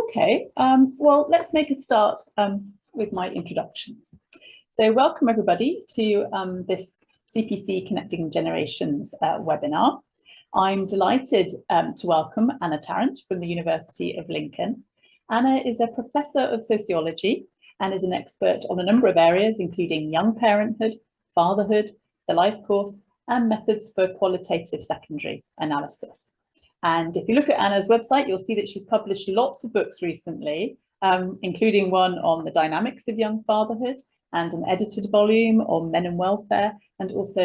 Okay, well, let's make a start with my introductions. So welcome everybody to this CPC Connecting Generations webinar. I'm delighted to welcome Anna Tarrant from the University of Lincoln. Anna is a professor of sociology and is an expert on a number of areas, including young parenthood, fatherhood, the life course, and methods for qualitative secondary analysis. And if you look at Anna's website, you'll see that she's published lots of books recently, including one on the dynamics of young fatherhood and an edited volume on men and welfare, and also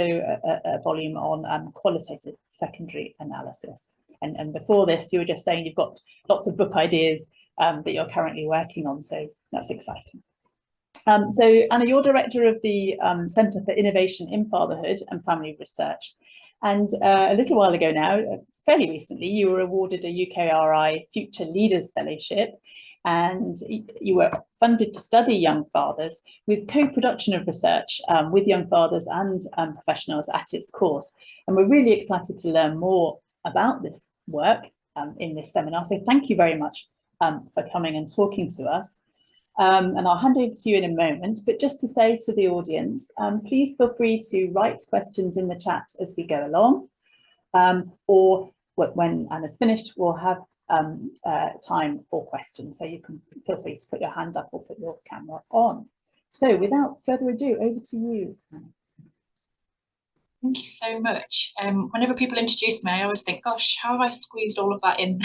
a volume on qualitative secondary analysis. And before this, you were just saying you've got lots of book ideas that you're currently working on, so that's exciting. So Anna, you're director of the Centre for Innovation in Fatherhood and Family Research. And a little while ago now, fairly recently, you were awarded a UKRI Future Leaders Fellowship, and you were funded to study young fathers with co-production of research with young fathers and professionals at its course. And we're really excited to learn more about this work in this seminar. So thank you very much for coming and talking to us. And I'll hand over to you in a moment, but just to say to the audience, please feel free to write questions in the chat as we go along, or when Anna's finished, we'll have time for questions. So you can feel free to put your hand up or put your camera on. So without further ado, over to you, Anna. Thank you so much. Whenever people introduce me, I always think, gosh, how have I squeezed all of that in?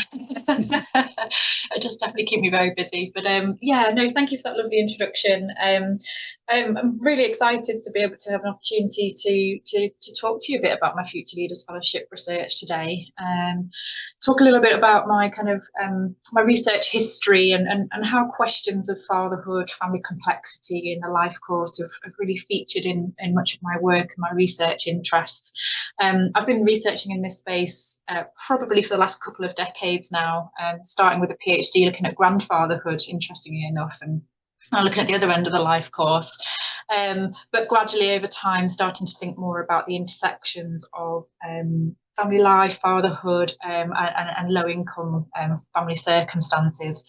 It just definitely keep me very busy. But yeah, no, thank you for that lovely introduction. I'm really excited to be able to have an opportunity to talk to you a bit about my Future Leaders Fellowship research today. Talk a little bit about my kind of my research history and how questions of fatherhood, family complexity in the life course have really featured in much of my work and my research interests. I've been researching in this space probably for the last couple of decades now, starting with a PhD looking at grandfatherhood, interestingly enough, and looking at the other end of the life course, but gradually over time starting to think more about the intersections of family life, fatherhood, and low-income family circumstances,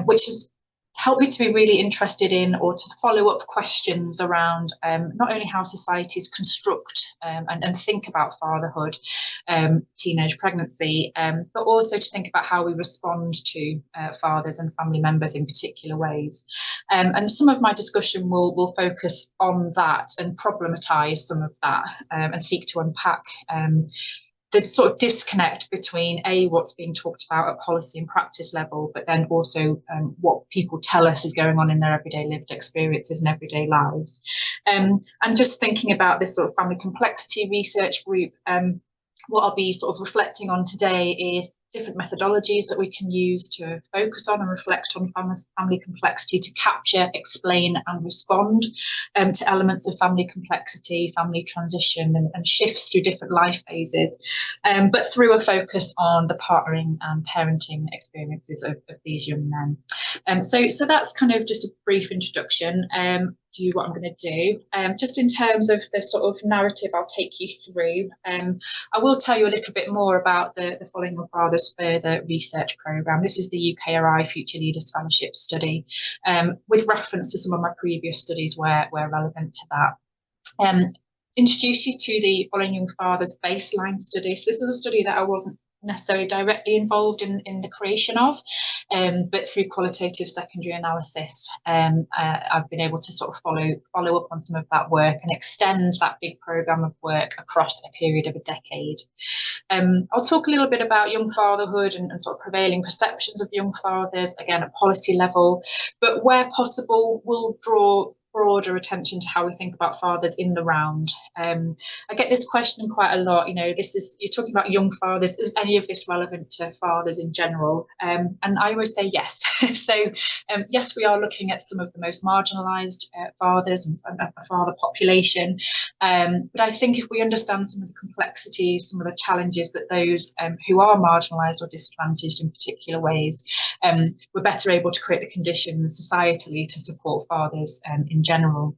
which has helped me to be really interested in, or to follow up questions around not only how societies construct and think about fatherhood, teenage pregnancy, but also to think about how we respond to fathers and family members in particular ways. And some of my discussion will focus on that and problematize some of that, and seek to unpack the sort of disconnect between what's being talked about at policy and practice level, but then also what people tell us is going on in their everyday lived experiences and everyday lives. And just thinking about this sort of family complexity research group, what I'll be sort of reflecting on today is different methodologies that we can use to focus on and reflect on family complexity, to capture, explain and respond to elements of family complexity, family transition and shifts through different life phases, but through a focus on the partnering and parenting experiences of these young men. So that's kind of just a brief introduction to what I'm going to do. Just in terms of the sort of narrative I'll take you through, I will tell you a little bit more about the Following Your Father's Further research programme. This is the UKRI Future Leaders Fellowship study, with reference to some of my previous studies where relevant to that. Introduce you to the Following Young Fathers baseline study. So this is a study that I wasn't necessarily directly involved in the creation of, but through qualitative secondary analysis, I've been able to sort of follow up on some of that work and extend that big programme of work across a period of a decade. I'll talk a little bit about young fatherhood and sort of prevailing perceptions of young fathers, again at policy level, but where possible we'll draw broader attention to how we think about fathers in the round. I get this question quite a lot, you know, you're talking about young fathers, is any of this relevant to fathers in general? And I always say yes. So yes, we are looking at some of the most marginalised fathers and a father population, but I think if we understand some of the complexities, some of the challenges that those who are marginalised or disadvantaged in particular ways, we're better able to create the conditions societally to support fathers in general.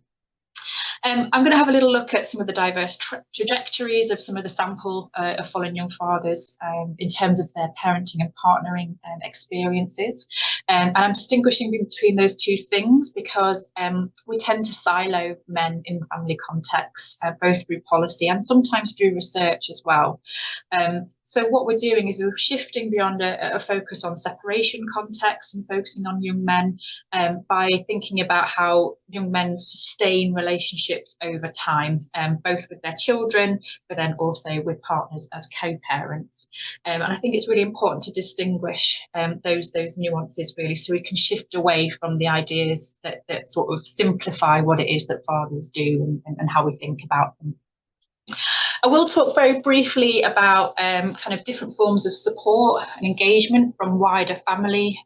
I'm going to have a little look at some of the diverse trajectories of some of the sample of fallen young fathers in terms of their parenting and partnering experiences. And I'm distinguishing between those two things because we tend to silo men in family contexts, both through policy and sometimes through research as well. So what we're doing is we're shifting beyond a focus on separation contexts and focusing on young men by thinking about how young men sustain relationships over time, both with their children, but then also with partners as co-parents. And I think it's really important to distinguish those nuances really, so we can shift away from the ideas that sort of simplify what it is that fathers do and how we think about them. I will talk very briefly about kind of different forms of support and engagement from wider family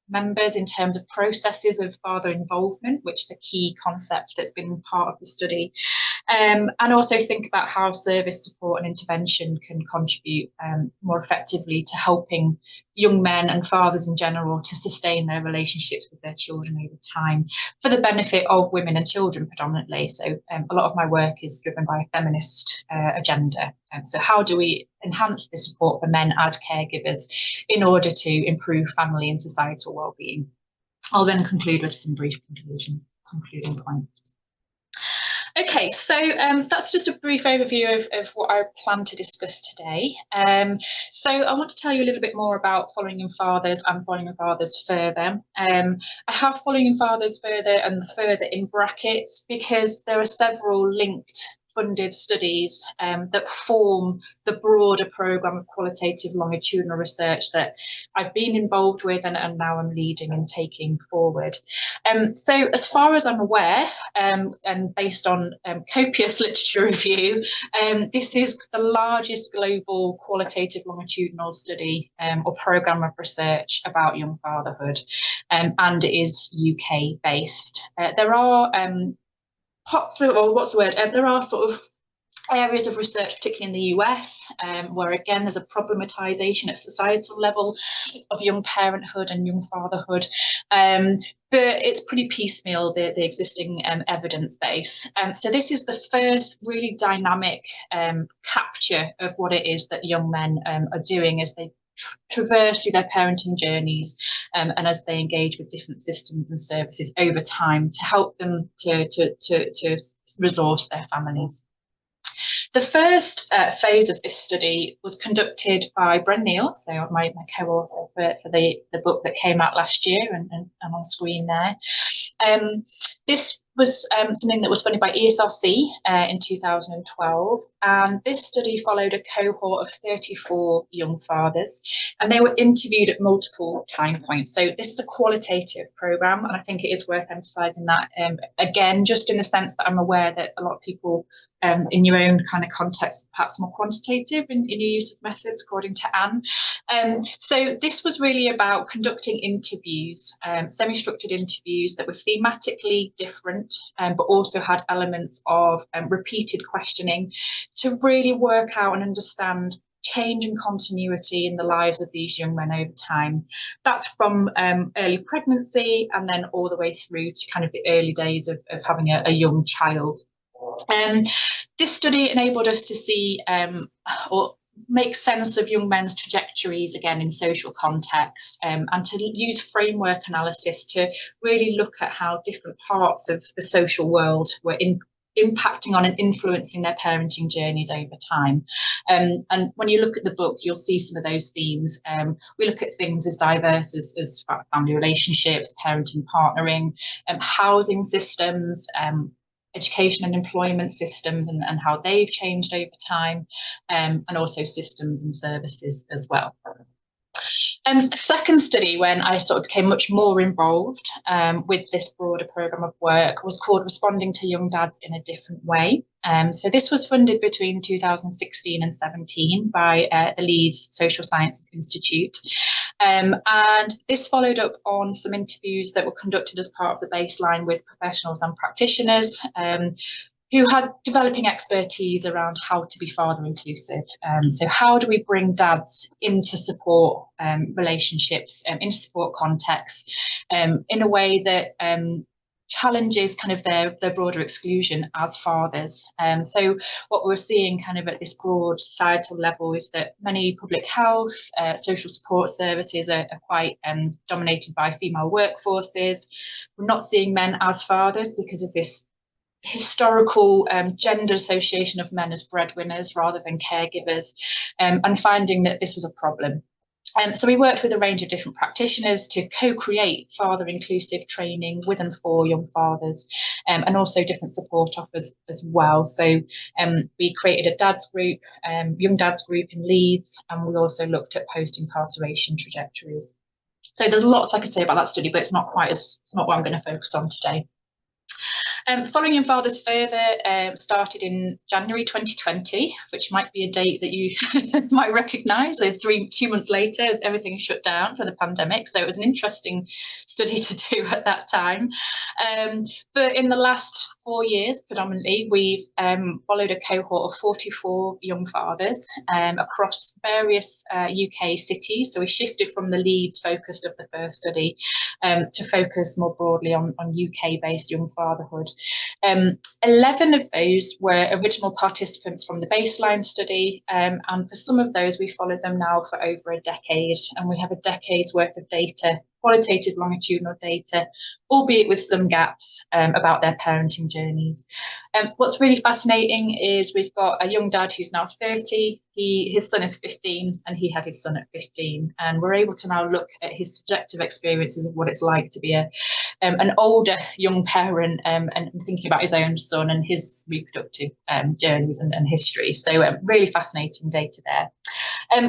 members in terms of processes of father involvement, which is a key concept that's been part of the study, and also think about how service support and intervention can contribute more effectively to helping young men and fathers in general to sustain their relationships with their children over time for the benefit of women and children predominantly. So a lot of my work is driven by a feminist agenda. So how do we enhance the support for men as caregivers in order to improve family and societal well-being? I'll then conclude with some brief concluding points. Okay, so that's just a brief overview of what I plan to discuss today. So I want to tell you a little bit more about Following in Fathers and Following in Fathers Further. I have Following in Fathers Further and the Further in brackets because there are several linked funded studies that form the broader programme of qualitative longitudinal research that I've been involved with and now I'm leading and taking forward. So as far as I'm aware, and based on copious literature review, this is the largest global qualitative longitudinal study or programme of research about young fatherhood, and it is UK based. There are there are sort of areas of research, particularly in the US, where again there's a problematisation at societal level of young parenthood and young fatherhood, but it's pretty piecemeal, the existing evidence base. So this is the first really dynamic capture of what it is that young men are doing as they traverse through their parenting journeys and as they engage with different systems and services over time to help them to resource their families. The first phase of this study was conducted by Bren Neal, so my co-author for the book that came out last year and on screen there. This was something that was funded by ESRC in 2012, and this study followed a cohort of 34 young fathers, and they were interviewed at multiple time points. So this is a qualitative programme, and I think it is worth emphasising that, again, just in the sense that I'm aware that a lot of people in your own kind of context, perhaps more quantitative in your use of methods, according to Anne. So this was really about conducting interviews, semi-structured interviews that were thematically different, but also had elements of repeated questioning to really work out and understand change and continuity in the lives of these young men over time. That's from early pregnancy and then all the way through to kind of the early days of having a young child. This study enabled us to see or make sense of young men's trajectories again in social context, and to use framework analysis to really look at how different parts of the social world were impacting on and influencing their parenting journeys over time. And when you look at the book, you'll see some of those themes. We look at things as diverse as family relationships, parenting, partnering, housing systems, education and employment systems and how they've changed over time, and also systems and services as well. A second study, when I sort of became much more involved with this broader programme of work, was called Responding to Young Dads in a Different Way. So this was funded between 2016 and 17 by the Leeds Social Sciences Institute. And this followed up on some interviews that were conducted as part of the baseline with professionals and practitioners who had developing expertise around how to be father inclusive. So how do we bring dads into support relationships, into support contexts, in a way that challenges kind of their broader exclusion as fathers. So what we're seeing kind of at this broad societal level is that many public health, social support services are quite dominated by female workforces. We're not seeing men as fathers because of this historical gender association of men as breadwinners rather than caregivers, and finding that this was a problem. So we worked with a range of different practitioners to co-create father-inclusive training with and for young fathers, and also different support offers as well. So we created a dad's group, young dad's group in Leeds, and we also looked at post-incarceration trajectories. So there's lots I could say about that study, but it's not what I'm going to focus on today. Following Young Fathers Further started in January 2020, which might be a date that you might recognise. So 2 months later, everything shut down for the pandemic. So it was an interesting study to do at that time. But in the last 4 years, predominantly, we've followed a cohort of 44 young fathers across various UK cities. So we shifted from the Leeds focused of the first study to focus more broadly on UK-based young fatherhood. 11 of those were original participants from the baseline study, and for some of those we followed them now for over a decade, and we have a decade's worth of data, qualitative longitudinal data, albeit with some gaps about their parenting journeys. What's really fascinating is we've got a young dad who's now 30, his son is 15, and he had his son at 15, and we're able to now look at his subjective experiences of what it's like to be an older young parent, and thinking about his own son and his reproductive journeys and history. So really fascinating data there.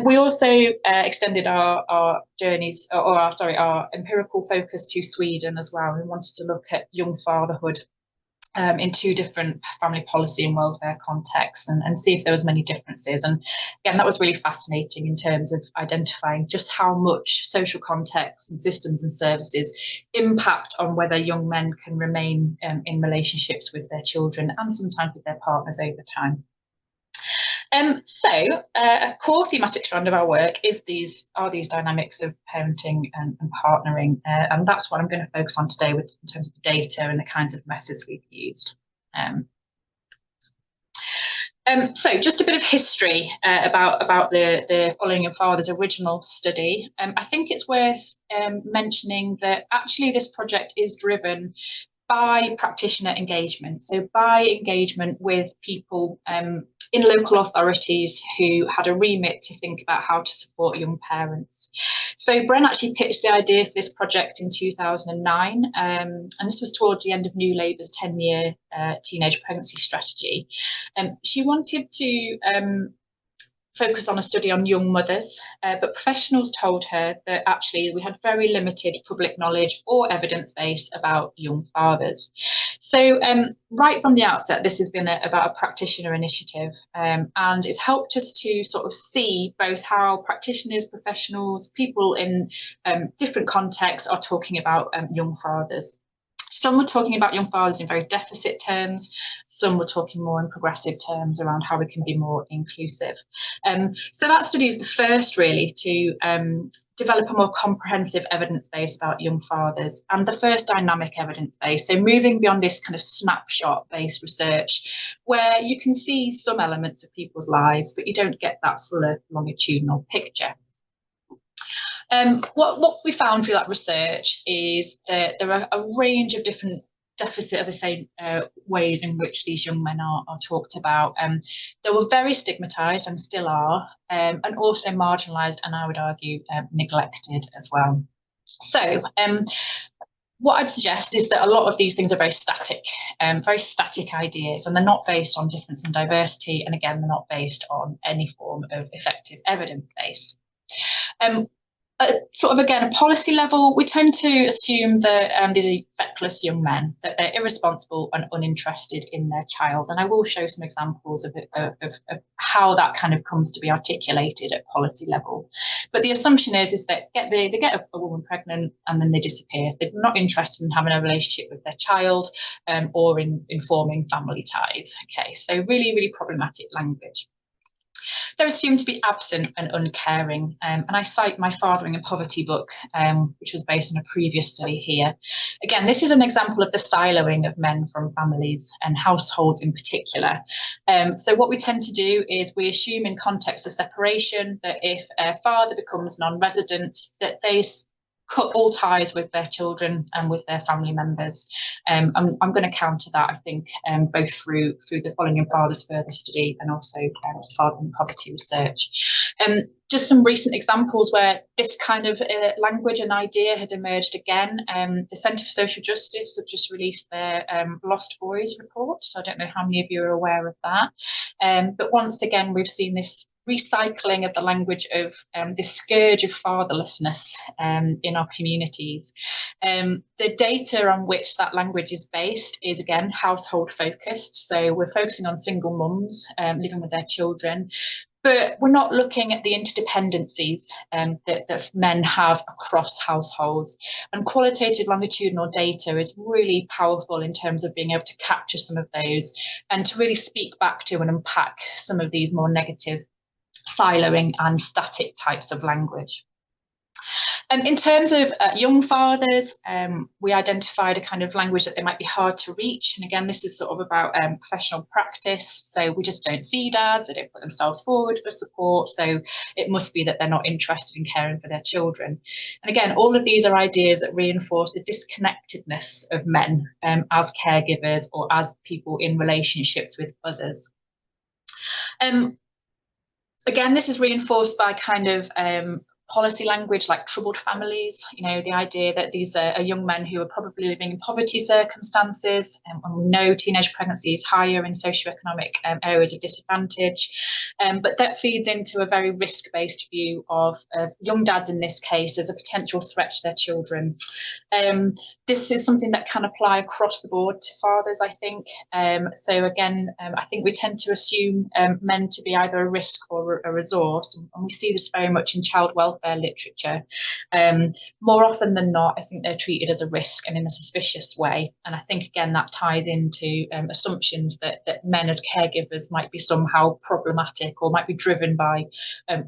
We also extended our journeys, our empirical focus to Sweden as well. We wanted to look at young fatherhood in 2 different family policy and welfare contexts, and see if there was many differences. And again, that was really fascinating in terms of identifying just how much social context and systems and services impact on whether young men can remain in relationships with their children and sometimes with their partners over time. So a core thematic strand of our work is these dynamics of parenting and partnering, and that's what I'm going to focus on today in terms of the data and the kinds of methods we've used. So just a bit of history about the Following Young Fathers original study. I think it's worth mentioning that actually this project is driven by practitioner engagement, so by engagement with people in local authorities who had a remit to think about how to support young parents. So Bren actually pitched the idea for this project in 2009, and this was towards the end of New Labour's 10-year teenage pregnancy strategy. She wanted to focus on a study on young mothers, but professionals told her that actually we had very limited public knowledge or evidence base about young fathers. So right from the outset, this has been about a practitioner initiative, and it's helped us to sort of see both how practitioners, professionals, people in different contexts are talking about young fathers. Some were talking about young fathers in very deficit terms, some were talking more in progressive terms around how we can be more inclusive. So that study is the first really to develop a more comprehensive evidence base about young fathers, and the first dynamic evidence base. So moving beyond this kind of snapshot based research where you can see some elements of people's lives, but you don't get that fuller longitudinal picture. What we found through that research is that there are a range of different deficit, as I say, ways in which these young men are talked about. They were very stigmatised and still are, and also marginalised and I would argue neglected as well. So what I'd suggest is that a lot of these things are very static ideas, and they're not based on difference and diversity, and again, they're not based on any form of effective evidence base. Sort of again, a policy level, we tend to assume that these are feckless young men, that they're irresponsible and uninterested in their child. And I will show some examples of how that kind of comes to be articulated at policy level. But the assumption is that they get a woman pregnant and then they disappear. They're not interested in having a relationship with their child or in forming family ties. Okay, so really, really problematic language. They're assumed to be absent and uncaring. And I cite my Fathering and Poverty book, which was based on a previous study here. Again, this is an example of the siloing of men from families and households in particular. So what we tend to do is we assume in context of separation that if a father becomes non-resident, that they cut all ties with their children and with their family members. I'm going to counter that, I think, both through the Following in Fathers further study and also Fathering and Poverty research. Just some recent examples where this kind of language and idea had emerged again. The Centre for Social Justice have just released their Lost Boys report, so I don't know how many of you are aware of that. But once again, we've seen this recycling of the language of this scourge of fatherlessness in our communities. The data on which that language is based is, again, household focused. So we're focusing on single mums living with their children, but we're not looking at the interdependencies that men have across households. And qualitative longitudinal data is really powerful in terms of being able to capture some of those and to really speak back to and unpack some of these more negative siloing and static types of language. In terms of young fathers, we identified a kind of language that they might be hard to reach. And again, this is sort of about professional practice. So we just don't see dads, they don't put themselves forward for support. So it must be that they're not interested in caring for their children. And again, all of these are ideas that reinforce the disconnectedness of men as caregivers or as people in relationships with others. Again, this is reinforced by kind of policy language like troubled families, you know, the idea that these are young men who are probably living in poverty circumstances, and we know teenage pregnancy is higher in socioeconomic areas of disadvantage, but that feeds into a very risk-based view of young dads in this case as a potential threat to their children. This is something that can apply across the board to fathers, I think. So again, I think we tend to assume men to be either a risk or a resource, and we see this very much in child welfare literature. More often than not, I think they're treated as a risk and in a suspicious way. And I think, again, that ties into assumptions that men as caregivers might be somehow problematic or might be driven by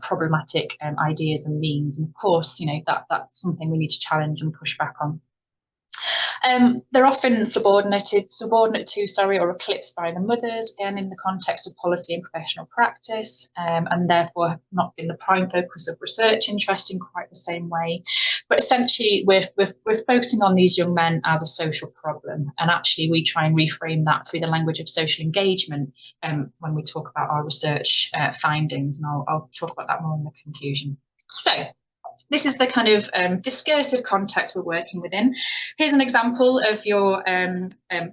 problematic ideas and means. And of course, you know, that's something we need to challenge and push back on. They're often subordinate to, or eclipsed by the mothers, again, in the context of policy and professional practice, and therefore have not been the prime focus of research interest in quite the same way. But essentially, we're focusing on these young men as a social problem, and actually we try and reframe that through the language of social engagement when we talk about our research findings, and I'll talk about that more in the conclusion. So, this is the kind of discursive context we're working within. Here's an example of your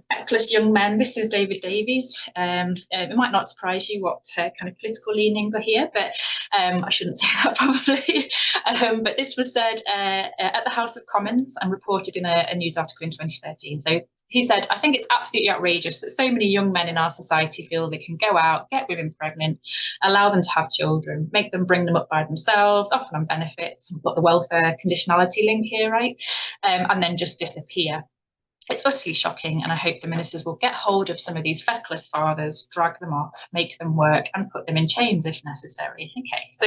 feckless young men. This is David Davies. It might not surprise you what kind of political leanings are here, but I shouldn't say that probably. But this was said at the House of Commons and reported in a news article in 2013. So he said, "I think it's absolutely outrageous that so many young men in our society feel they can go out, get women pregnant, allow them to have children, make them bring them up by themselves, often on benefits." We've got the welfare conditionality link here, right? And then just disappear. It's utterly shocking, and I hope the ministers will get hold of some of these feckless fathers, drag them off, make them work, and put them in chains if necessary. Okay, so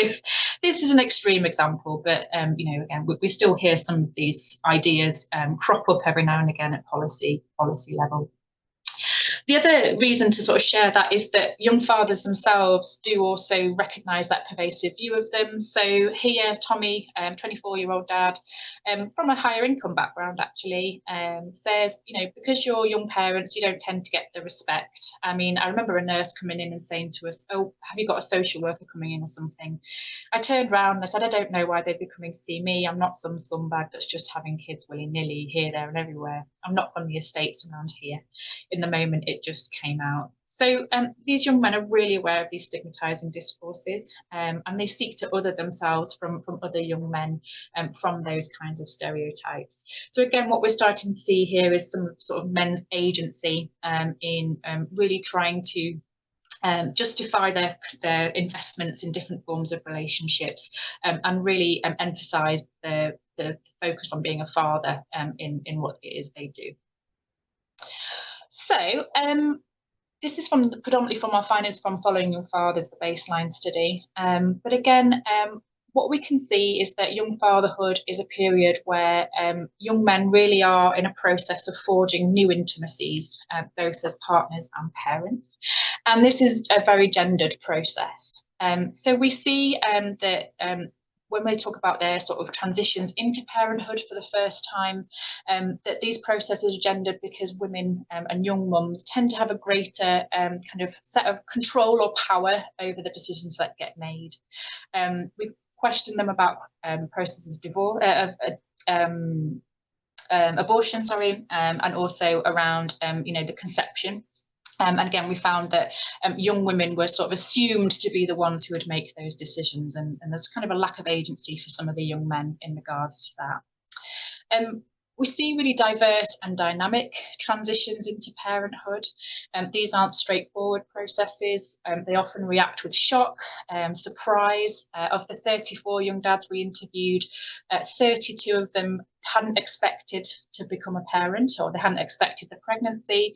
this is an extreme example, but you know, again, we still hear some of these ideas crop up every now and again at policy level. The other reason to sort of share that is that young fathers themselves do also recognise that pervasive view of them. So here, Tommy, 24-year-old dad, from a higher income background actually, says, you know, because you're young parents, you don't tend to get the respect. I mean, I remember a nurse coming in and saying to us, "Oh, have you got a social worker coming in or something?" I turned around and I said, "I don't know why they'd be coming to see me. I'm not some scumbag that's just having kids willy-nilly here, there and everywhere. I'm not on the estates around here." In the moment, it just came out. So these young men are really aware of these stigmatizing discourses, and they seek to other themselves from other young men from those kinds of stereotypes. So again, what we're starting to see here is some sort of men agency in really trying to justify their investments in different forms of relationships, and really emphasize the focus on being a father in what it is they do. So this is predominantly from our findings from Following Young Fathers, the baseline study. But again, what we can see is that young fatherhood is a period where young men really are in a process of forging new intimacies, both as partners and parents. And this is a very gendered process. So we see that when they talk about their sort of transitions into parenthood for the first time, that these processes are gendered because women and young mums tend to have a greater kind of set of control or power over the decisions that get made. We question them about processes of divorce, abortion, sorry, and also around the conception. And again, we found that young women were sort of assumed to be the ones who would make those decisions, and there's kind of a lack of agency for some of the young men in regards to that. We see really diverse and dynamic transitions into parenthood. These aren't straightforward processes. They often react with shock, surprise. Of the 34 young dads we interviewed, 32 of them hadn't expected to become a parent, or they hadn't expected the pregnancy.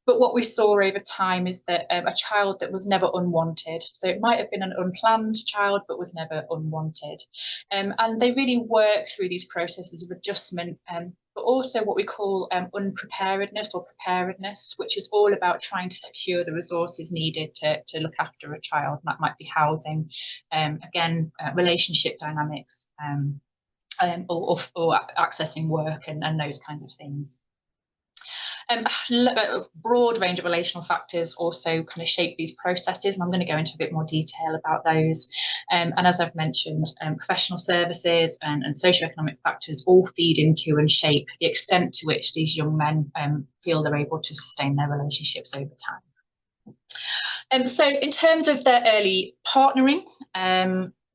But what we saw over time is that a child that was never unwanted, so it might have been an unplanned child, but was never unwanted. And they really work through these processes of adjustment, but also what we call unpreparedness or preparedness, which is all about trying to secure the resources needed to look after a child. And that might be housing, again, relationship dynamics, or accessing work and those kinds of things. A broad range of relational factors also kind of shape these processes, and I'm going to go into a bit more detail about those. And as I've mentioned, professional services and socioeconomic factors all feed into and shape the extent to which these young men feel they're able to sustain their relationships over time. So in terms of their early partnering,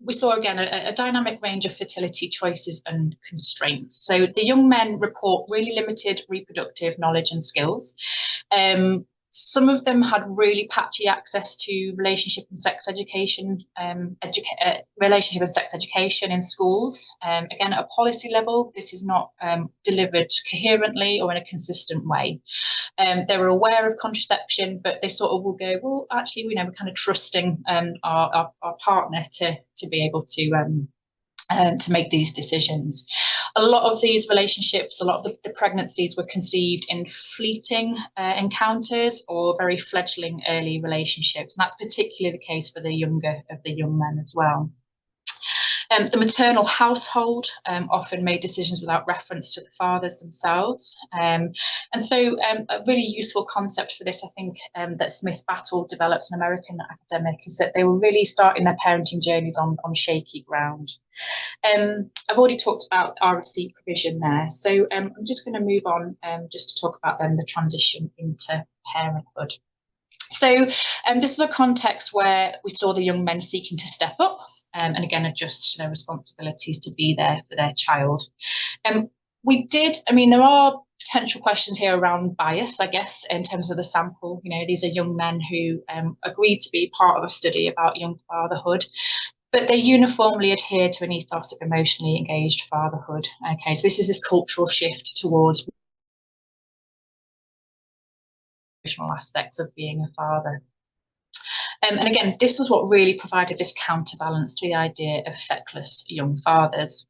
we saw again a dynamic range of fertility choices and constraints. So the young men report really limited reproductive knowledge and skills. Some of them had really patchy access to relationship and sex education, in schools. Again, at a policy level, this is not delivered coherently or in a consistent way. They were aware of contraception, but they sort of will go, well, actually, we're kind of trusting our partner to be able to make these decisions. A lot of these relationships, a lot of the pregnancies were conceived in fleeting encounters or very fledgling early relationships. And that's particularly the case for the younger of the young men as well. The maternal household often made decisions without reference to the fathers themselves. And so a really useful concept for this, I think, that Smith Battle develops, an American academic, is that they were really starting their parenting journeys on shaky ground. I've already talked about RFC provision there, so I'm just going to move on just to talk about then the transition into parenthood. So this is a context where we saw the young men seeking to step up and again adjust their responsibilities to be there for their child. There are potential questions here around bias, I guess, in terms of the sample. These are young men who agreed to be part of a study about young fatherhood, but they uniformly adhere to an ethos of emotionally engaged fatherhood. Okay, so this is this cultural shift towards emotional aspects of being a father. And again, this was what really provided this counterbalance to the idea of feckless young fathers.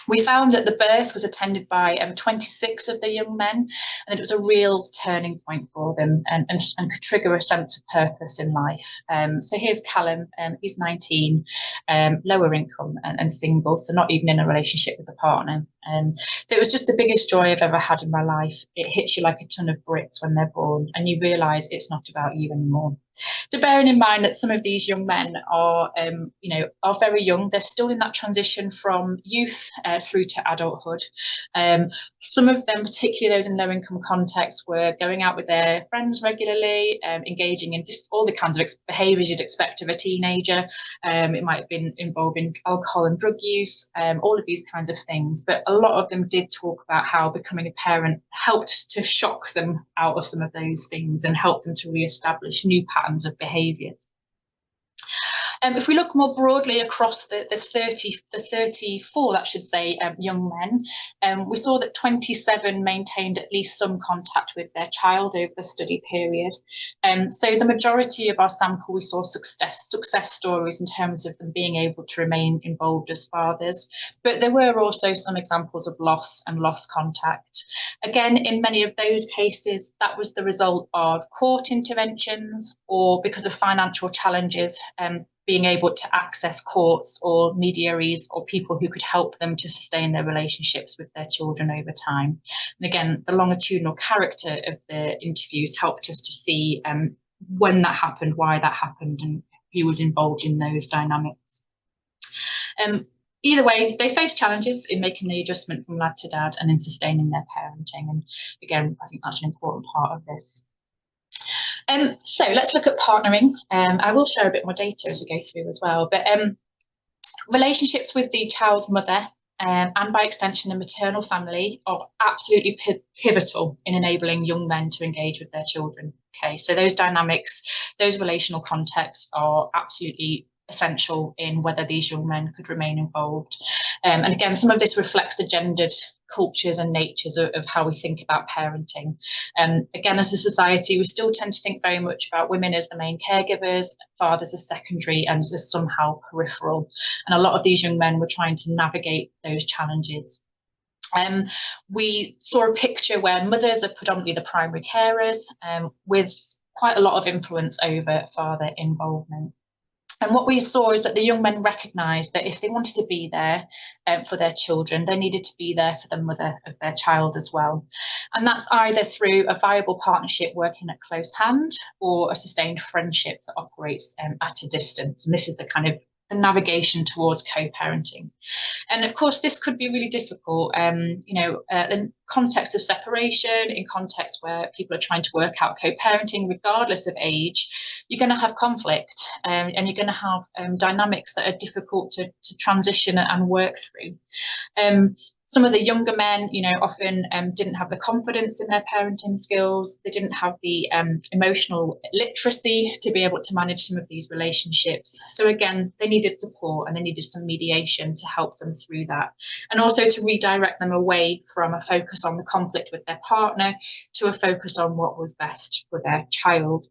We found that the birth was attended by 26 of the young men, and that it was a real turning point for them and could trigger a sense of purpose in life. So here's Callum, he's 19, lower income and single, so not even in a relationship with a partner. So it was just the biggest joy I've ever had in my life. It hits you like a ton of bricks when they're born, and you realise it's not about you anymore. So bearing in mind that some of these young men are very young, they're still in that transition from youth through to adulthood. Some of them, particularly those in low income contexts, were going out with their friends regularly, engaging in all the kinds of behaviours you'd expect of a teenager. It might have been involving alcohol and drug use, all of these kinds of things. But a lot of them did talk about how becoming a parent helped to shock them out of some of those things and helped them to re-establish new patterns of behaviour. If we look more broadly across the 34, I should say, young men, we saw that 27 maintained at least some contact with their child over the study period. So the majority of our sample, we saw success stories in terms of them being able to remain involved as fathers. But there were also some examples of loss and lost contact. Again, in many of those cases, that was the result of court interventions or because of financial challenges, being able to access courts or mediaries or people who could help them to sustain their relationships with their children over time. And again, the longitudinal character of the interviews helped us to see when that happened, why that happened, and who was involved in those dynamics. Either way, they face challenges in making the adjustment from lad to dad and in sustaining their parenting. And again, I think that's an important part of this. So let's look at partnering. I will share a bit more data as we go through as well, but relationships with the child's mother and by extension the maternal family are absolutely pivotal in enabling young men to engage with their children. Okay, so those dynamics, those relational contexts are absolutely essential in whether these young men could remain involved. And again, some of this reflects the gendered cultures and natures of how we think about parenting. Again, as a society, we still tend to think very much about women as the main caregivers, fathers as secondary and as somehow peripheral. And a lot of these young men were trying to navigate those challenges. We saw a picture where mothers are predominantly the primary carers, with quite a lot of influence over father involvement. And what we saw is that the young men recognised that if they wanted to be there for their children, they needed to be there for the mother of their child as well. And that's either through a viable partnership working at close hand or a sustained friendship that operates at a distance. And this is the kind of the navigation towards co-parenting. And of course, this could be really difficult, in context of separation, in context where people are trying to work out co-parenting, regardless of age, you're going to have conflict and you're going to have dynamics that are difficult to transition and work through. Some of the younger men, often didn't have the confidence in their parenting skills. They didn't have the emotional literacy to be able to manage some of these relationships. So again, they needed support and they needed some mediation to help them through that. And also to redirect them away from a focus on the conflict with their partner to a focus on what was best for their child.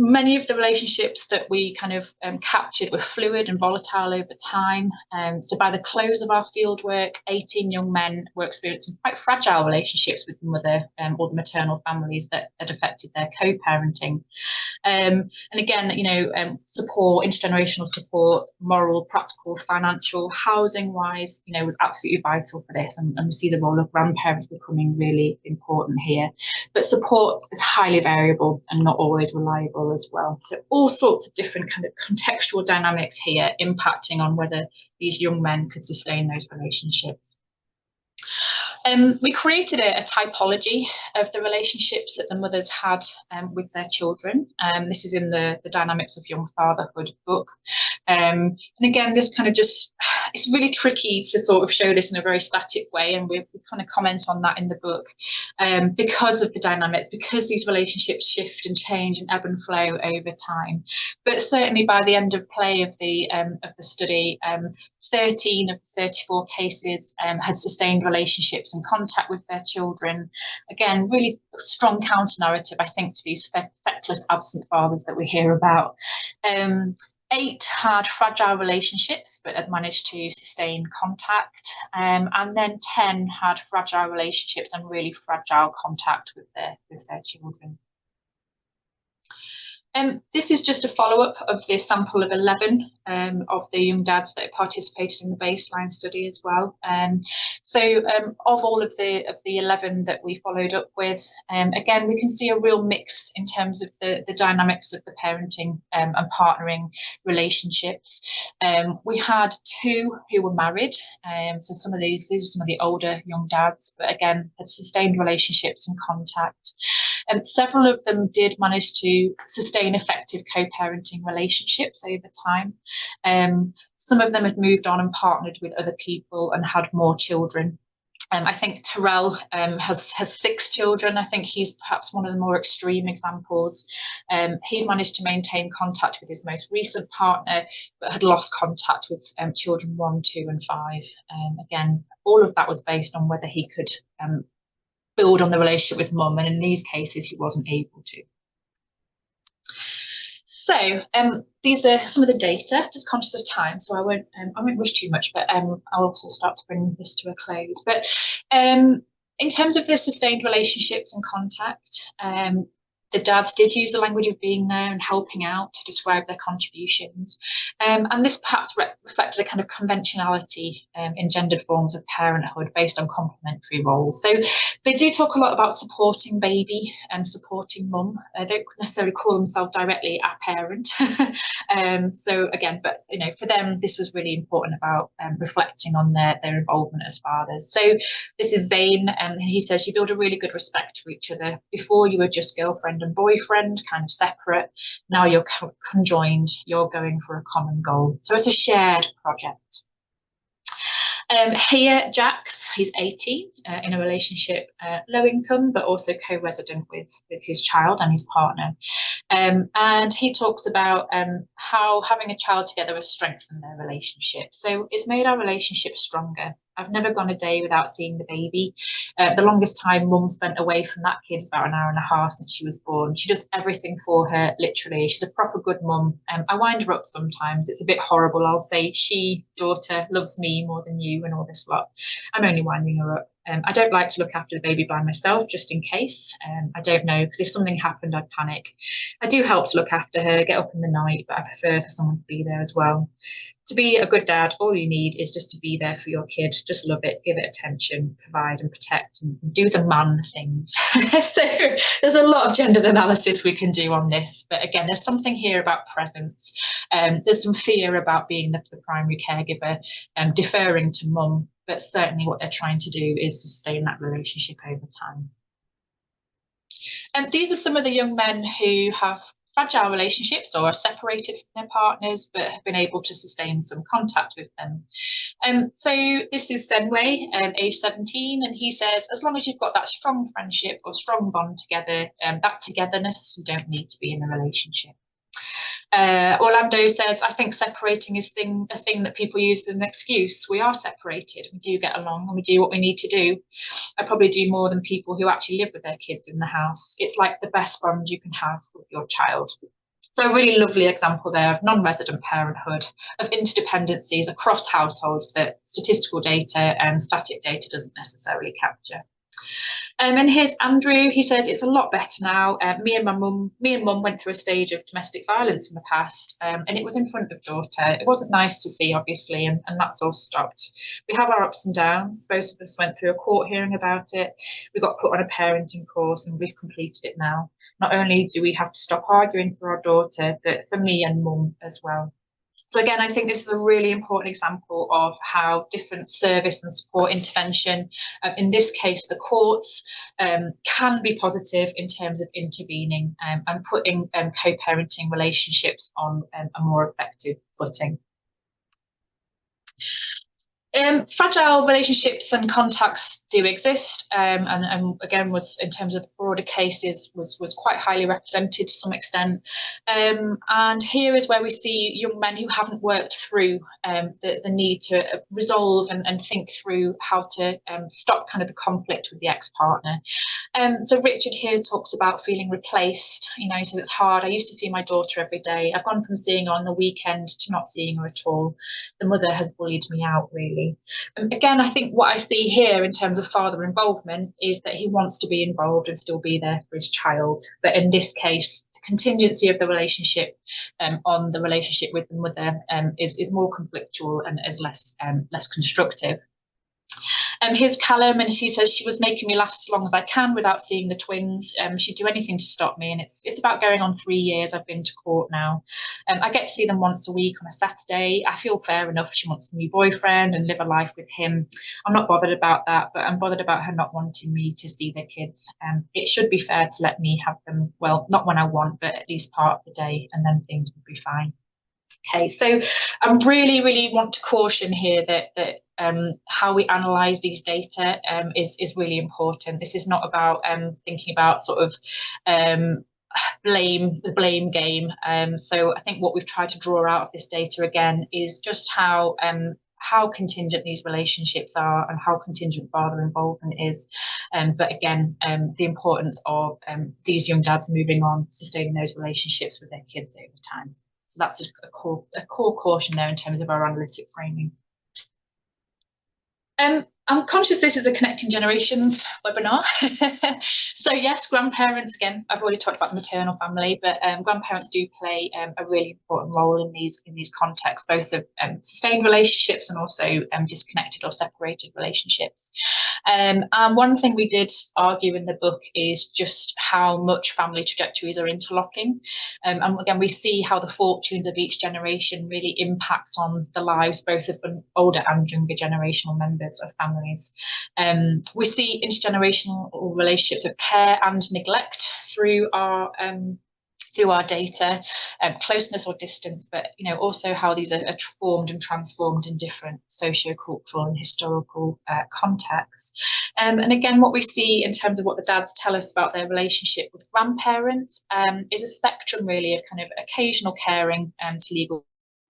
Many of the relationships that we kind of captured were fluid and volatile over time. So by the close of our fieldwork, 18 young men were experiencing quite fragile relationships with the mother or the maternal families that had affected their co-parenting. And again, support, intergenerational support, moral, practical, financial, housing-wise, was absolutely vital for this. And we see the role of grandparents becoming really important here. But support is highly variable and not always reliable as well. So all sorts of different kind of contextual dynamics here impacting on whether these young men could sustain those relationships. We created a typology of the relationships that the mothers had with their children. This is in the Dynamics of Young Fatherhood book. And again, this kind of it's really tricky to sort of show this in a very static way, and we kind of comment on that in the book because of the dynamics, because these relationships shift and change and ebb and flow over time. But certainly by the end of play of the study, 13 of the 34 cases had sustained relationships and contact with their children. Again, really strong counter narrative, I think, to these feckless absent fathers that we hear about. 8 had fragile relationships but had managed to sustain contact, and then 10 had fragile relationships and really fragile contact with their children. This is just a follow-up of the sample of 11 of the young dads that participated in the baseline study as well. So of all of the 11 that we followed up with, again, we can see a real mix in terms of the dynamics of the parenting and partnering relationships. We had 2 who were married, so these were some of the older young dads, but again, had sustained relationships and contact. Several of them did manage to sustain effective co-parenting relationships over time. Some of them had moved on and partnered with other people and had more children. I think Terrell has 6 children. I think he's perhaps one of the more extreme examples. He managed to maintain contact with his most recent partner, but had lost contact with children 1, 2 and 5. Again, all of that was based on whether he could build on the relationship with mum, and in these cases he wasn't able to. So these are some of the data, just conscious of time, so I won't rush too much, but I'll also start to bring this to a close. But in terms of the sustained relationships and contact, the dads did use the language of being there and helping out to describe their contributions. And this perhaps reflected a kind of conventionality in gendered forms of parenthood based on complementary roles. So they do talk a lot about supporting baby and supporting mum. They don't necessarily call themselves directly a parent. So again, but you know, for them, this was really important about reflecting on their involvement as fathers. So this is Zane, and he says, you build a really good respect for each other. Before you were just girlfriend and boyfriend, kind of separate. Now you're conjoined, you're going for a common goal. So it's a shared project. Here, Jax, he's 18, in a relationship, low income, but also co-resident with his child and his partner. And he talks about how having a child together has strengthened their relationship. So it's made our relationship stronger. I've never gone a day without seeing the baby. The longest time mum spent away from that kid is about an hour and a half since she was born. She does everything for her, literally. She's a proper good mum. I wind her up sometimes. It's a bit horrible. I'll say, she, daughter, loves me more than you and all this lot. I'm only winding her up. I don't like to look after the baby by myself, just in case. I don't know, because if something happened, I'd panic. I do help to look after her, get up in the night, but I prefer for someone to be there as well. To be a good dad, all you need is just to be there for your kid. Just love it, give it attention, provide and protect, and do the man things. So there's a lot of gendered analysis we can do on this. But again, there's something here about presence. There's some fear about being the primary caregiver, deferring to mum. But certainly what they're trying to do is sustain that relationship over time. And these are some of the young men who have fragile relationships or are separated from their partners, but have been able to sustain some contact with them. So this is Zenway, age 17, and he says, as long as you've got that strong friendship or strong bond together, that togetherness, you don't need to be in a relationship. Orlando says, I think separating is a thing that people use as an excuse. We are separated, we do get along and we do what we need to do. I probably do more than people who actually live with their kids in the house. It's like the best bond you can have with your child. So a really lovely example there of non-resident parenthood, of interdependencies across households that statistical data and static data doesn't necessarily capture. And here's Andrew. He said, it's a lot better now. Me and mum went through a stage of domestic violence in the past, and it was in front of daughter. It wasn't nice to see, obviously, and that's all stopped. We have our ups and downs. Both of us went through a court hearing about it. We got put on a parenting course and we've completed it now. Not only do we have to stop arguing for our daughter, but for me and mum as well. So again, I think this is a really important example of how different service and support intervention, in this case the courts, can be positive in terms of intervening and putting co-parenting relationships on a more effective footing. Fragile relationships and contacts do exist, and again, was in terms of broader cases, was quite highly represented to some extent. And here is where we see young men who haven't worked through the need to resolve and think through how to stop kind of the conflict with the ex-partner. So Richard here talks about feeling replaced. You know, he says it's hard. I used to see my daughter every day. I've gone from seeing her on the weekend to not seeing her at all. The mother has bullied me out, really. Again, I think what I see here in terms of father involvement is that he wants to be involved and still be there for his child. But in this case, the contingency of the relationship on the relationship with the mother is more conflictual and is less constructive. Here's Callum, and she says, she was making me last as long as I can without seeing the twins. She'd do anything to stop me, and it's about going on 3 years I've been to court now. I get to see them once a week on a Saturday. I feel fair enough she wants a new boyfriend and live a life with him. I'm not bothered about that, but I'm bothered about her not wanting me to see their kids. It should be fair to let me have them, well, not when I want, but at least part of the day, and then things will be fine. Okay, so I really want to caution here that how we analyse these data is really important. This is not about thinking about sort of the blame game. So I think what we've tried to draw out of this data again is just how contingent these relationships are and how contingent father involvement is. But again, the importance of these young dads moving on, sustaining those relationships with their kids over time. So that's a core caution there in terms of our analytic framing. I'm conscious this is a Connecting Generations webinar. So yes, grandparents, again, I've already talked about the maternal family, but grandparents do play a really important role in these contexts, both of sustained relationships and also disconnected or separated relationships. And one thing we did argue in the book is just how much family trajectories are interlocking. And again, we see how the fortunes of each generation really impact on the lives both of older and younger generational members of families. We see intergenerational relationships of care and neglect through our data, closeness or distance, but also how these are formed and transformed in different socio-cultural and historical contexts. And again, what we see in terms of what the dads tell us about their relationship with grandparents is a spectrum really of kind of occasional caring to legal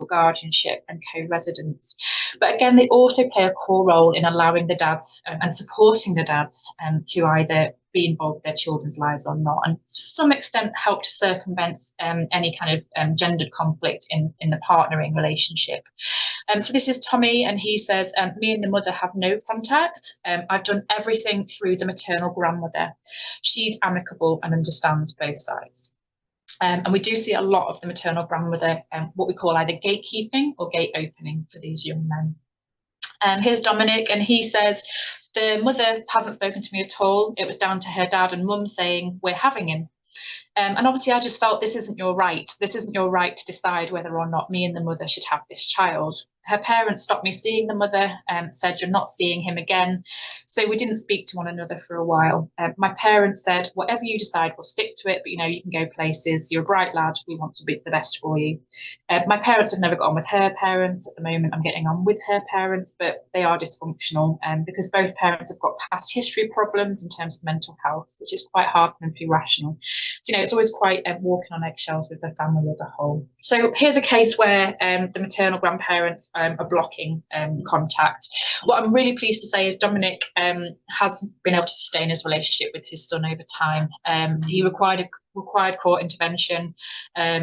guardianship and co-residence. But again, they also play a core role in allowing the dads and supporting the dads to either be involved with their children's lives or not, and to some extent help to circumvent any kind of gendered conflict in the partnering relationship. So this is Tommy, and he says, me and the mother have no contact. I've done everything through the maternal grandmother. She's amicable and understands both sides. And we do see a lot of the maternal grandmother, what we call either gatekeeping or gate opening for these young men. Here's Dominic, and he says, the mother hasn't spoken to me at all. It was down to her dad and mum saying, we're having him. And obviously I just felt this isn't your right. This isn't your right to decide whether or not me and the mother should have this child. Her parents stopped me seeing the mother, said you're not seeing him again. So we didn't speak to one another for a while. My parents said, whatever you decide, we'll stick to it, but you can go places. You're a bright lad. We want to be the best for you. My parents have never got on with her parents. At the moment, I'm getting on with her parents, but they are dysfunctional because both parents have got past history problems in terms of mental health, which is quite hard for them to be rational. So, it's always quite walking on eggshells with the family as a whole. So here's a case where the maternal grandparents are blocking contact. What I'm really pleased to say is Dominic has been able to sustain his relationship with his son over time. He required court intervention.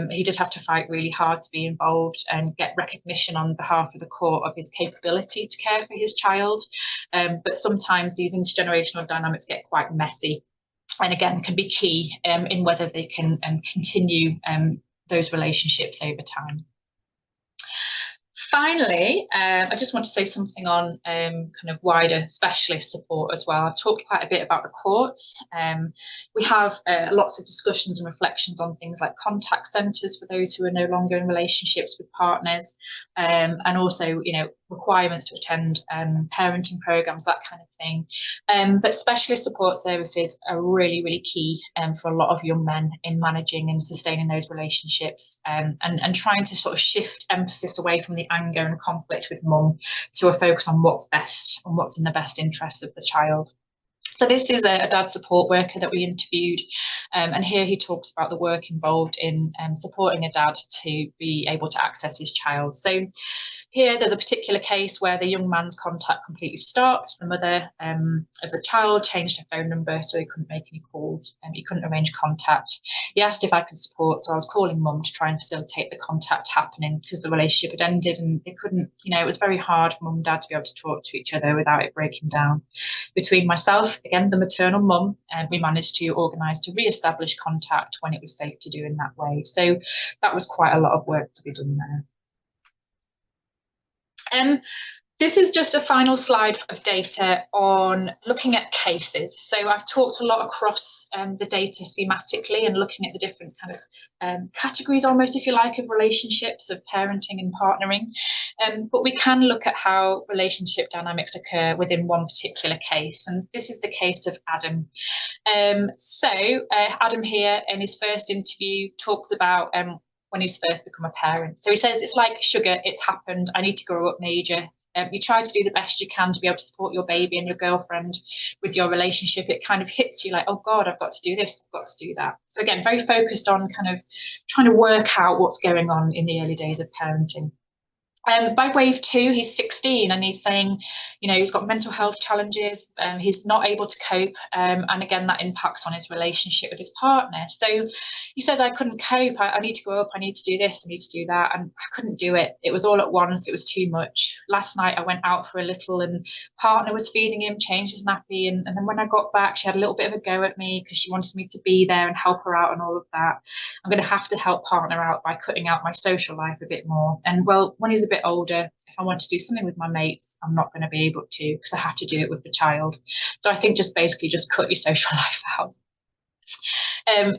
He did have to fight really hard to be involved and get recognition on behalf of the court of his capability to care for his child. But sometimes these intergenerational dynamics get quite messy, and again can be key in whether they can continue those relationships over time. Finally, I just want to say something on kind of wider specialist support as well. I've talked quite a bit about the courts. We have lots of discussions and reflections on things like contact centres for those who are no longer in relationships with partners, and also, requirements to attend parenting programmes, that kind of thing. But specialist support services are really, really key for a lot of young men in managing and sustaining those relationships, and trying to sort of shift emphasis away from the anger and conflict with mum to a focus on what's best and what's in the best interests of the child. So this is a dad support worker that we interviewed, and here he talks about the work involved in supporting a dad to be able to access his child. So here there's a particular case where the young man's contact completely stopped. The mother of the child changed her phone number so he couldn't make any calls, and he couldn't arrange contact. He asked if I could support, so I was calling mum to try and facilitate the contact happening because the relationship had ended and they couldn't, it was very hard for mum and dad to be able to talk to each other without it breaking down. Between myself, again, the maternal mum, we managed to organise to re-establish contact when it was safe to do in that way. So that was quite a lot of work to be done there. This is just a final slide of data on looking at cases. So I've talked a lot across the data thematically and looking at the different kind of categories almost, if you like, of relationships, of parenting and partnering. But we can look at how relationship dynamics occur within one particular case. And this is the case of Adam. Adam here in his first interview talks about when he's first become a parent. So he says, it's like sugar, it's happened, I need to grow up major. you try to do the best you can to be able to support your baby and your girlfriend with your relationship, it kind of hits you like, oh God, I've got to do this, I've got to do that. So again, very focused on kind of trying to work out what's going on in the early days of parenting. By wave 2, he's 16 and he's saying, you know, he's got mental health challenges, he's not able to cope, and again, that impacts on his relationship with his partner. So he says, I couldn't cope, I need to go up, I need to do this, I need to do that, and I couldn't do it. It was all at once, it was too much. Last night I went out for a little and partner was feeding him, changed his nappy, and then when I got back, she had a little bit of a go at me because she wanted me to be there and help her out and all of that. I'm going to have to help partner out by cutting out my social life a bit more. And well, when he's a bit older, if I want to do something with my mates, I'm not going to be able to because I have to do it with the child. So I think just basically just cut your social life out.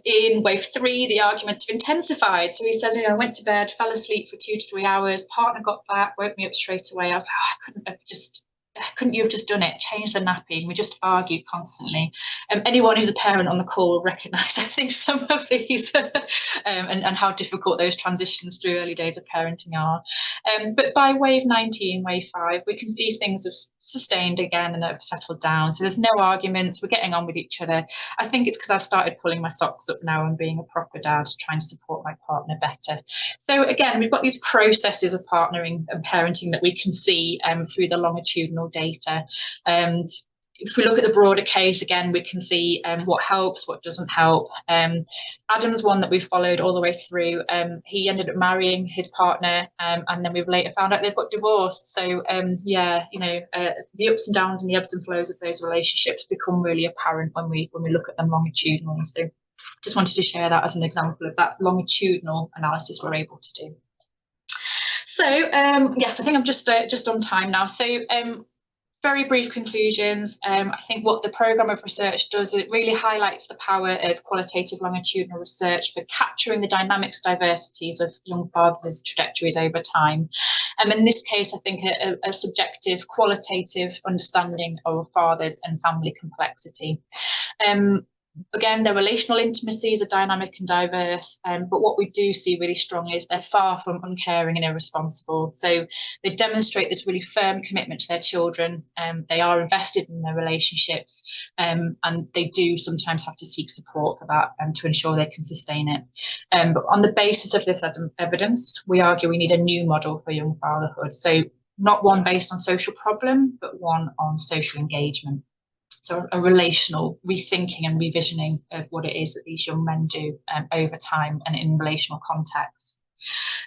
In wave 3, the arguments have intensified. So he says, you know, I went to bed, fell asleep for 2 to 3 hours, partner got back, woke me up straight away. I was like, couldn't you have just done it, change the nappy? And we just argued constantly. Anyone who's a parent on the call will recognise, I think, some of these and how difficult those transitions through early days of parenting are. But by wave 19, wave 5, we can see things have sustained again and have settled down. So there's no arguments, we're getting on with each other. I think it's because I've started pulling my socks up now and being a proper dad, trying to support my partner better. So again, we've got these processes of partnering and parenting that we can see through the longitudinal data. If we look at the broader case, again, we can see what helps, what doesn't help. Adam's one that we followed all the way through. He ended up marrying his partner, and then we've later found out they've got divorced. So yeah, you know, the ups and downs and the ebbs and flows of those relationships become really apparent when we look at them longitudinally. So just wanted to share that as an example of that longitudinal analysis we're able to do. So yes, I think I'm just on time now. So very brief conclusions. I think what the programme of research does, it really highlights the power of qualitative longitudinal research for capturing the dynamics, diversities of young fathers' trajectories over time. In this case, I think a subjective, qualitative understanding of fathers and family complexity. Again, their relational intimacies are dynamic and diverse, but what we do see really strongly is they're far from uncaring and irresponsible. So they demonstrate this really firm commitment to their children. They are invested in their relationships, and they do sometimes have to seek support for that to ensure they can sustain it. But on the basis of this evidence, we argue we need a new model for young fatherhood. So not one based on social problem, but one on social engagement. So a relational rethinking and revisioning of what it is that these young men do over time and in relational contexts.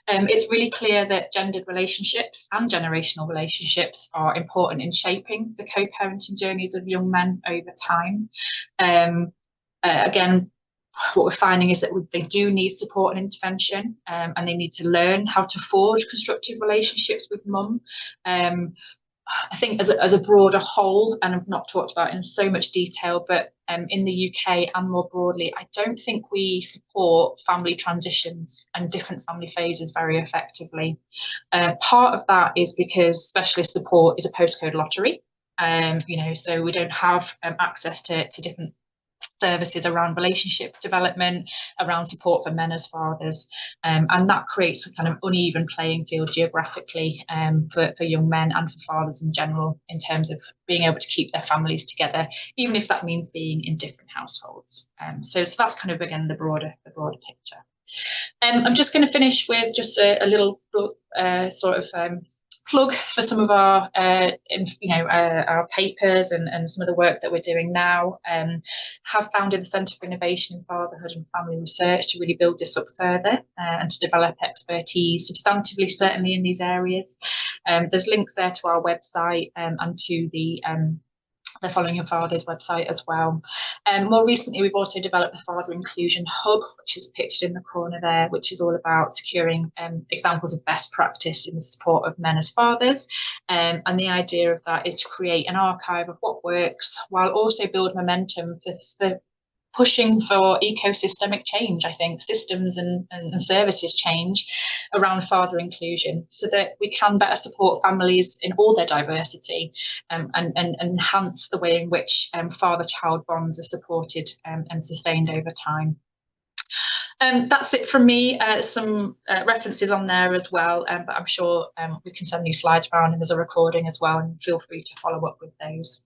It's really clear that gendered relationships and generational relationships are important in shaping the co-parenting journeys of young men over time. Again, what we're finding is that they do need support and intervention, and they need to learn how to forge constructive relationships with mum. I think as a broader whole, and I've not talked about in so much detail, but in the UK and more broadly, I don't think we support family transitions and different family phases very effectively. Part of that is because specialist support is a postcode lottery, you know, so we don't have access to different services around relationship development, around support for men as fathers, and that creates a kind of uneven playing field geographically for young men and for fathers in general in terms of being able to keep their families together, even if that means being in different households. So that's kind of, again, the broader picture. I'm just going to finish with just a little sort of plug for some of our our papers and some of the work that we're doing now. Have founded the Centre for Innovation in Fatherhood and Family Research to really build this up further and to develop expertise substantively, certainly in these areas. There's links there to our website and to the Following Your Father's website as well. More recently, we've also developed the Father Inclusion Hub, which is pictured in the corner there, which is all about securing examples of best practice in the support of men as fathers. And the idea of that is to create an archive of what works while also build momentum for pushing for ecosystemic change, I think, systems and services change around father inclusion so that we can better support families in all their diversity and enhance the way in which father-child bonds are supported and sustained over time. That's it from me. Some references on there as well, but I'm sure we can send these slides around, and there's a recording as well, and feel free to follow up with those.